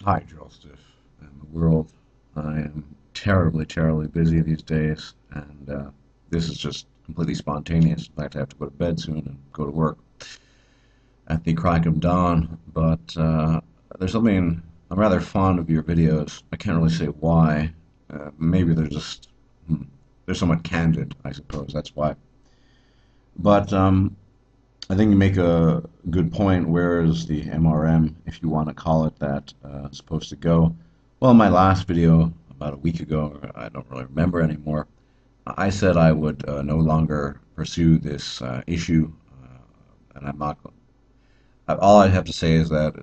Hi, Jerlstif, and the world. I am terribly, terribly busy these days, and this is just completely spontaneous. In fact, I have to go to bed soon and go to work at the crack of dawn. But there's something I'm rather fond of your videos. I can't really say why. Maybe they're just they're somewhat candid, I suppose. That's why. But I think you make a good point. Where is the MRM, if you want to call it that, supposed to go? Well, in my last video about a week ago, or I don't really remember anymore, I said I would no longer pursue this issue, and I'm not. All I have to say is that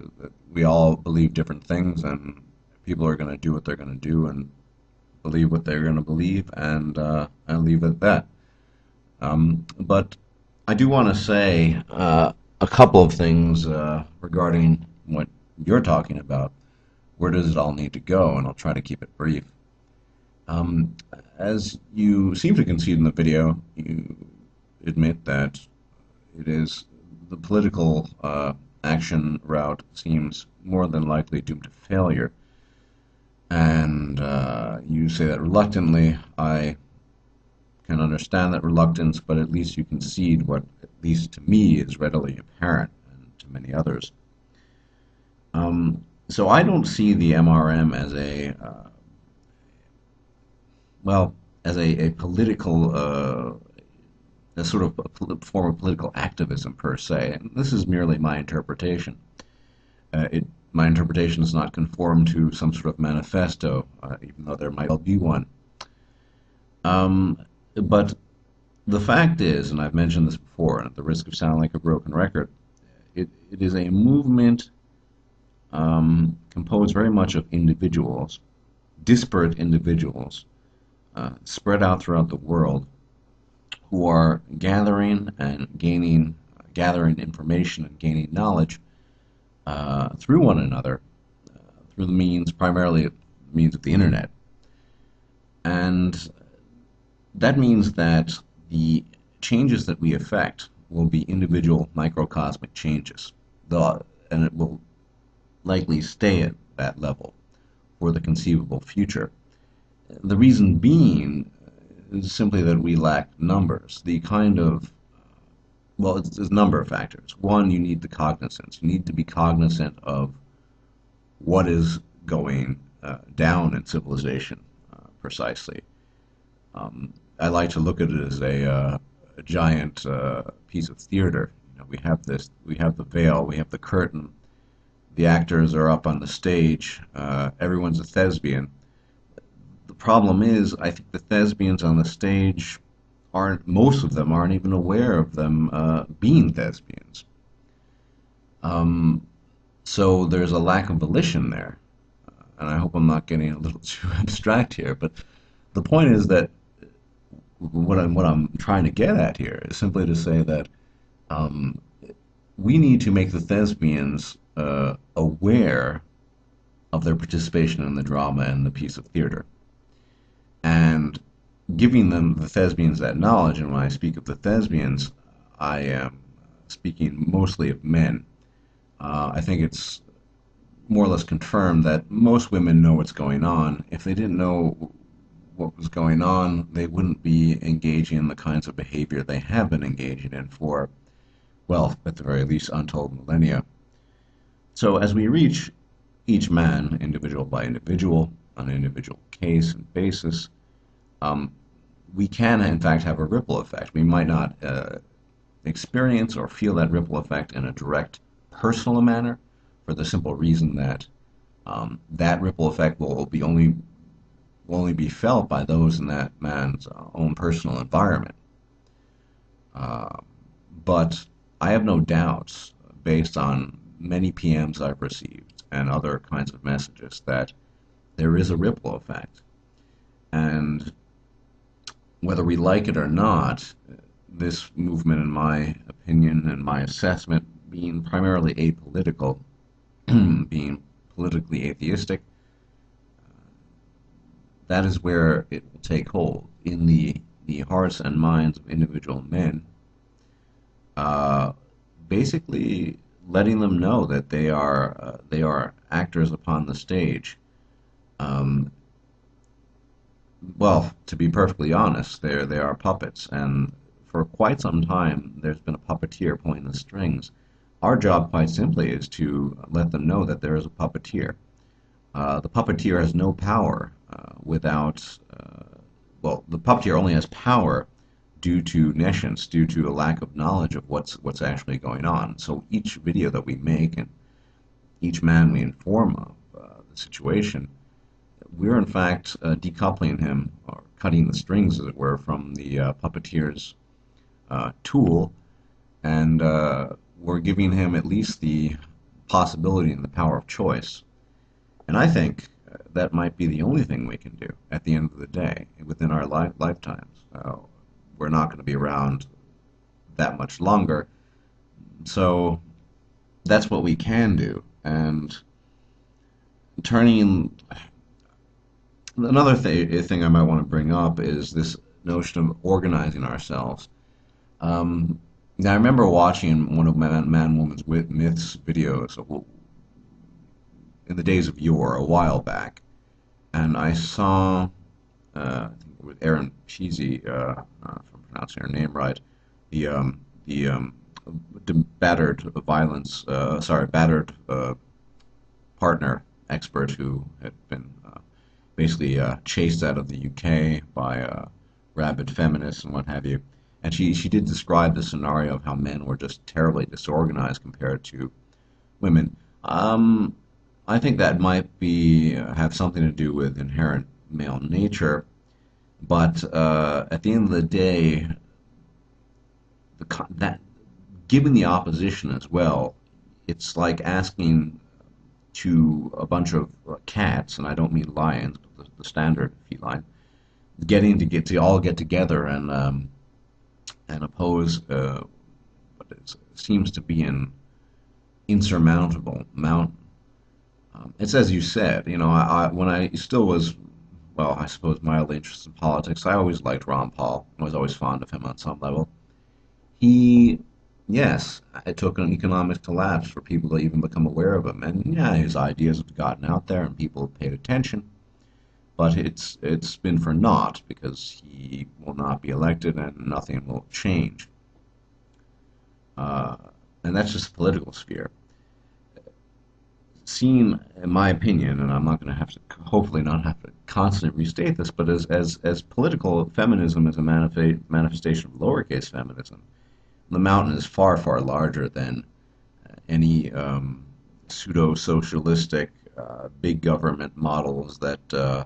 we all believe different things, and people are going to do what they're going to do and believe what they're going to believe, and leave it at that. But I do want to say a couple of things regarding what you're talking about. Where does it all need to go? And I'll try to keep it brief. Um, as you seem to concede in the video, you admit that it is the political action route seems more than likely doomed to failure. And you say that reluctantly. I can understand that reluctance, but at least you concede what, at least to me, is readily apparent, and to many others. So I don't see the MRM as well, as a political, a sort of a form of political activism per se. And this is merely my interpretation. My interpretation does not conform to some sort of manifesto, even though there might well be one. Um, but the fact is, and I've mentioned this before, and at the risk of sounding like a broken record, it is a movement composed very much of individuals, disparate individuals, spread out throughout the world, who are gathering information and gaining knowledge through one another, through the means, primarily the means of the internet. And that means that the changes that we affect will be individual microcosmic changes. And it will likely stay at that level for the conceivable future. The reason being is simply that we lack numbers. The kind of, well, there's a number of factors. One, you need the cognizance. You need to be cognizant of what is going down in civilization precisely. I like to look at it as a giant piece of theater. You know, we have the veil, we have the curtain. The actors are up on the stage. Everyone's a thespian. The problem is, I think the thespians on the stage aren't, most of them aren't even aware of them being thespians. Um, so there's a lack of volition there. And I hope I'm not getting a little too abstract here, but the point is that what I'm trying to get at here is simply to say that um, we need to make the thespians aware of their participation in the drama and the piece of theater, and giving them, the thespians, that knowledge. And when I speak of the thespians, I am speaking mostly of men. I think it's more or less confirmed that most women know what's going on. If they didn't know what was going on, they wouldn't be engaging in the kinds of behavior they have been engaging in for, well, at the very least, untold millennia. So as we reach each man, individual by individual, on an individual case and basis, um, we can, in fact, have a ripple effect. We might not experience or feel that ripple effect in a direct personal manner, for the simple reason that that ripple effect will only be felt by those in that man's own personal environment. Uh, but I have no doubts, based on many PMs I've received and other kinds of messages, that there is a ripple effect. And whether we like it or not, this movement, in my opinion and my assessment, being primarily apolitical, being politically atheistic, that is where it will take hold in the hearts and minds of individual men. Uh, Basically, letting them know that they are actors upon the stage. Um, well, to be perfectly honest, they are puppets, and for quite some time there's been a puppeteer pulling the strings. Our job, quite simply, is to let them know that there is a puppeteer. The puppeteer has no power without. Well, the puppeteer only has power due to nescience, due to a lack of knowledge of what's actually going on. So each video that we make and each man we inform of the situation, we're in fact decoupling him or cutting the strings, as it were, from the puppeteer's tool, and we're giving him at least the possibility and the power of choice. And I think that might be the only thing we can do at the end of the day within our lifetimes. We're not going to be around that much longer, so that's what we can do. And turning another thing I might want to bring up is this notion of organizing ourselves. Now, I remember watching one of Man Woman's Myths videos in the days of yore, a while back, and I saw, I think it was Erin Peasy, if I'm pronouncing her name right, the battered violence, battered partner expert who had been basically chased out of the UK by rabid feminists and what have you. And she did describe the scenario of how men were just terribly disorganized compared to women. I think that might be have something to do with inherent male nature, but at the end of the day, that given the opposition as well, it's like asking to a bunch of cats, and I don't mean lions, but the standard feline, get to all get together and oppose what seems to be an insurmountable mountain. It's as you said, you know, when I still was, well, I suppose mildly interested in politics, I always liked Ron Paul. I was always fond of him on some level. He, yes, it took an economic collapse for people to even become aware of him, and yeah, his ideas have gotten out there and people have paid attention. But it's been for naught because he will not be elected and nothing will change. Uh, and that's just the political sphere. Seen, in my opinion, and I'm not going to have to, hopefully not have to constantly restate this, but as political feminism is a manifestation of lowercase feminism, the mountain is far, far larger than any pseudo-socialistic big government models that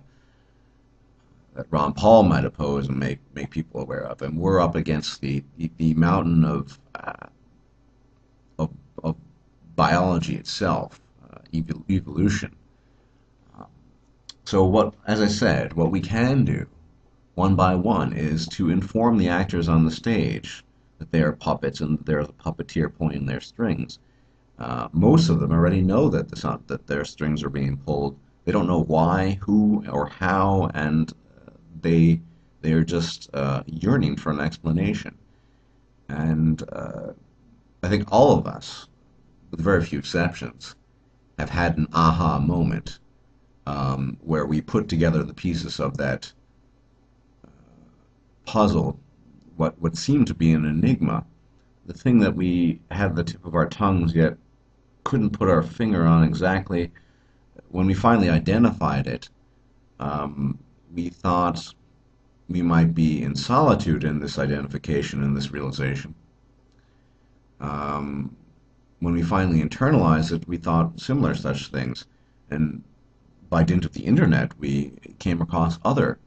Ron Paul might oppose and make people aware of. And we're up against the mountain of biology itself, evolution. So what, as I said, what we can do one by one is to inform the actors on the stage that they are puppets and there's a puppeteer pulling their strings. Most of them already know that their strings are being pulled. They don't know why, who, or how, and they they are just yearning for an explanation. And I think all of us, with very few exceptions, have had an aha moment where we put together the pieces of that puzzle, what seemed to be an enigma, the thing that we had the tip of our tongues yet couldn't put our finger on exactly. When we finally identified it, we thought we might be in solitude in this identification and this realization. Um, when we finally internalized it, we thought similar such things, and by dint of the internet, we came across other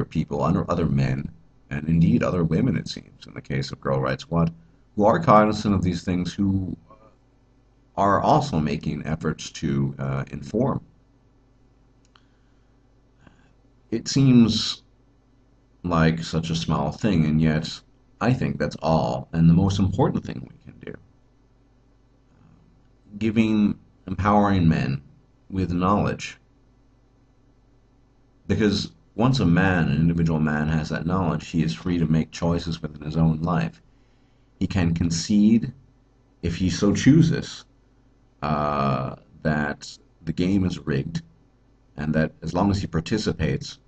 people, other men, and indeed other women, it seems, in the case of Girl Writes What, who are cognizant of these things, who are also making efforts to inform. It seems like such a small thing, and yet I think that's all, and the most important thing we can do. Empowering men with knowledge. Because once an individual man has that knowledge, he is free to make choices within his own life. He can concede, if he so chooses, that the game is rigged and that as long as he participates,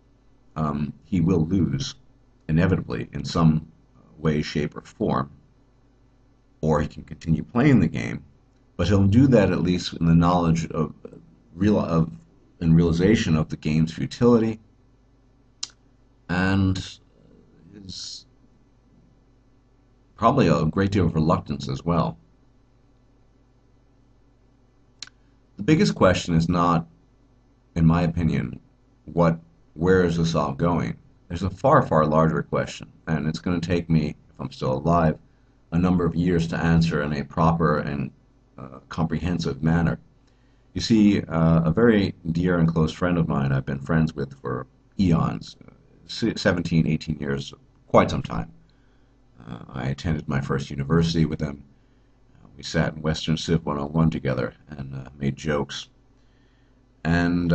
he will lose inevitably in some way, shape, or form, or he can continue playing the game, but he'll do that at least in the knowledge of real of and realization of the game's futility and is probably a great deal of reluctance as well. The biggest question is not, in my opinion, what where is this all going? There's a far, far larger question, and it's going to take me, if I'm still alive, a number of years to answer in a proper and comprehensive manner. You see, a very dear and close friend of mine I've been friends with for eons, 17, 18 years, quite some time. I attended my first university with him. We sat in Western Civ 101 together and made jokes. And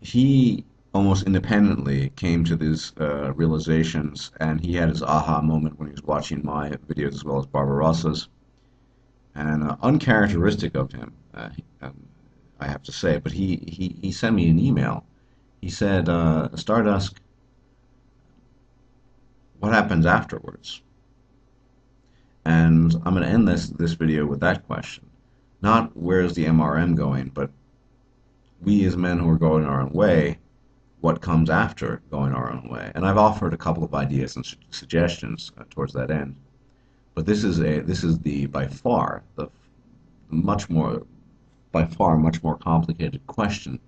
he almost independently came to these realizations, and he had his aha moment when he was watching my videos as well as Barbarossa's. And uncharacteristic of him, I have to say, but he sent me an email. He said, Stardust, what happens afterwards? And I'm going to end this video with that question. Not where's the MRM going, but we as men who are going our own way, what comes after going our own way? And I've offered a couple of ideas and suggestions towards that end. But this is the by far the much more by far much more complicated question,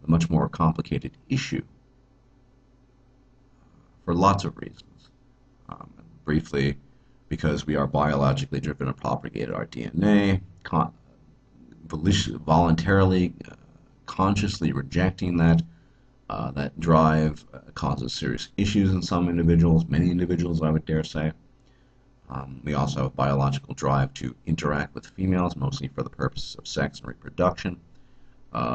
a much more complicated issue for lots of reasons. Briefly, because we are biologically driven to propagate our DNA, voluntarily, consciously rejecting that drive causes serious issues in some individuals, many individuals, I would dare say. We also have a biological drive to interact with females, mostly for the purposes of sex and reproduction,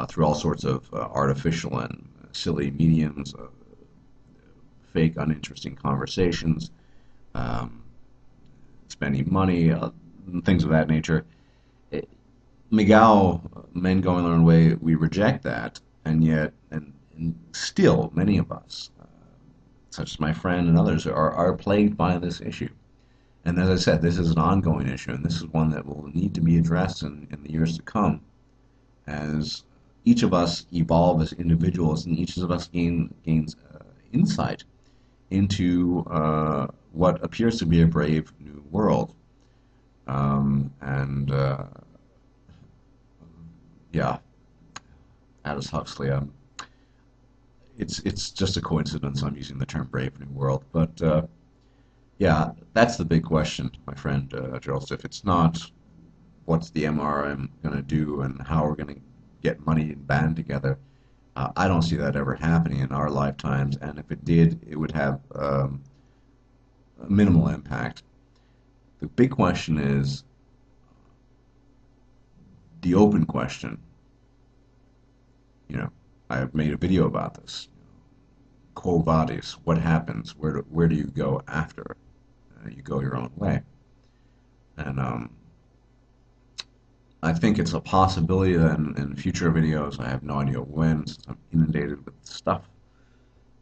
through all sorts of artificial and silly mediums, fake, uninteresting conversations, spending money, things of that nature. McGow, men going their own way, we reject that, and yet, and still, many of us, such as my friend and others, are plagued by this issue. And as I said, this is an ongoing issue, and this is one that will need to be addressed in the years to come as each of us evolve as individuals and each of us gains insight into what appears to be a brave new world. Yeah, Aldous Huxley. It's just a coincidence I'm using the term brave new world, but yeah, that's the big question, my friend Jerlstif. It's not what's the MRM going to do and how we're going to get money and band together. I don't see that ever happening in our lifetimes, and if it did, it would have a minimal impact. The big question is the open question. You know, I've made a video about this. Quo vadis, what happens? Where do you go after you go your own way? And I think it's a possibility that in future videos, I have no idea when, since I'm inundated with stuff,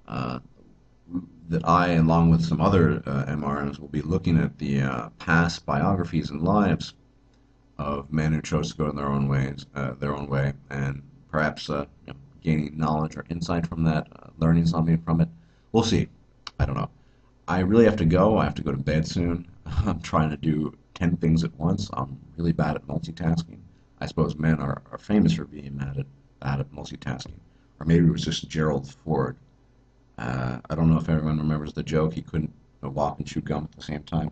that I, along with some other MRMs, will be looking at the past biographies and lives of men who chose to go in their own way, and perhaps gaining knowledge or insight from that, learning something from it. We'll see. I don't know. I really have to go. I have to go to bed soon. I'm trying to do 10 things at once. I'm really bad at multitasking. I suppose men are famous for being bad at multitasking. Or maybe it was just Gerald Ford. I don't know if everyone remembers the joke. He couldn't walk and chew gum at the same time.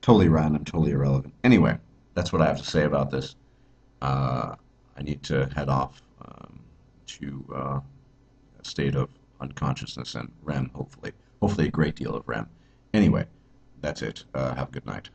Totally random, totally irrelevant. Anyway, that's what I have to say about this. I need to head off to a state of unconsciousness and REM, hopefully. Hopefully a great deal of REM. Anyway, that's it. Have a good night.